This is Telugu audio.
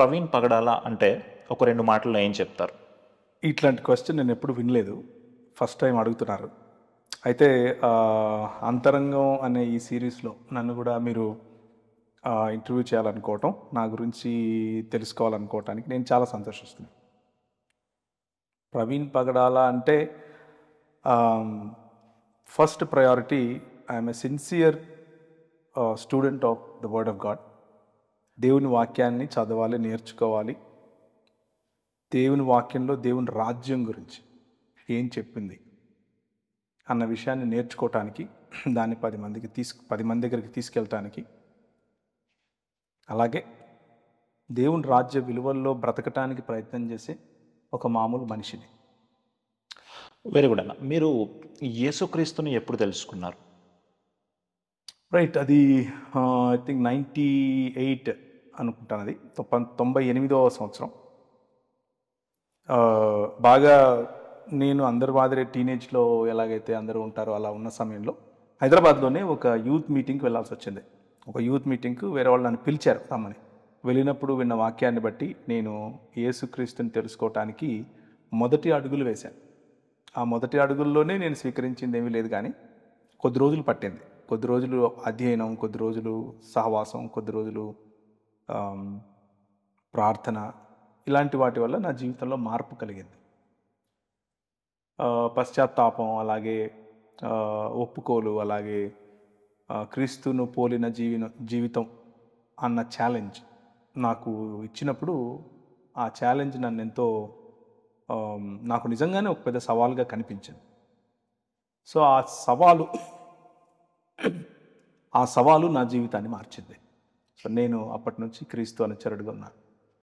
ప్రవీణ్ పగడాల అంటే ఒక 2 మాటల్లో ఏం చెప్తారు? ఇట్లాంటి క్వశ్చన్ నేను ఎప్పుడు వినలేదు. ఫస్ట్ టైం అడుగుతున్నారు. అయితే అంతరంగం అనే ఈ సిరీస్లో నన్ను కూడా మీరు ఇంటర్వ్యూ చేయాలనుకోవటం, నా గురించి తెలుసుకోవాలనుకోవటానికి నేను చాలా సంతోషిస్తున్నాను. ప్రవీణ్ పగడాల అంటే first priority I'm a sincere student of the word of God. దేవుని వాక్యాన్ని చదవాలి, నేర్చుకోవాలి. దేవుని వాక్యంలో దేవుని రాజ్యం గురించి ఏం చెప్పింది అన్న విషయాన్ని నేర్చుకోవటానికి, దాన్ని 10 మంది దగ్గరికి తీసుకెళ్ళటానికి, అలాగే దేవుని రాజ్య విలువల్లో బ్రతకటానికి ప్రయత్నం చేసే ఒక మామూలు మనిషిని. వెరీ గుడ్ అన్న. మీరు యేసుక్రీస్తుని ఎప్పుడు తెలుసుకున్నారు? రైట్, అది ఐ థింక్ 98 అనుకుంటాను. అది 98వ సంవత్సరం. బాగా నేను అందరి మాదిరి టీనేజ్లో ఎలాగైతే అందరూ ఉంటారో అలా ఉన్న సమయంలో హైదరాబాద్లోనే ఒక యూత్ మీటింగ్కి వెళ్ళాల్సి వచ్చింది. ఒక యూత్ మీటింగ్కు వేరే వాళ్ళు నన్ను పిలిచారు రమ్మని. వెళ్ళినప్పుడు విన్న వాక్యాన్ని బట్టి నేను యేసుక్రీస్తుని తెలుసుకోవటానికి మొదటి అడుగులు వేశాను. ఆ మొదటి అడుగుల్లోనే నేను స్వీకరించింది ఏమీ లేదు, కానీ కొద్ది రోజులు పట్టింది. కొద్ది రోజులు అధ్యయనం, కొద్ది రోజులు సహవాసం, కొద్ది రోజులు ప్రార్థన, ఇలాంటి వాటి వల్ల నా జీవితంలో మార్పు కలిగింది. పశ్చాత్తాపం, అలాగే ఒప్పుకోలు, అలాగే క్రీస్తును పోలిన జీవితం అన్న ఛాలెంజ్ నాకు ఇచ్చినప్పుడు ఆ ఛాలెంజ్ నన్ను ఎంతో నాకు నిజంగానే ఒక పెద్ద సవాలుగా కనిపించింది. సో ఆ సవాలు నా జీవితాన్ని మార్చింది. సో నేను అప్పటి నుంచి క్రీస్తు అనుచరుడుగా ఉన్నాను.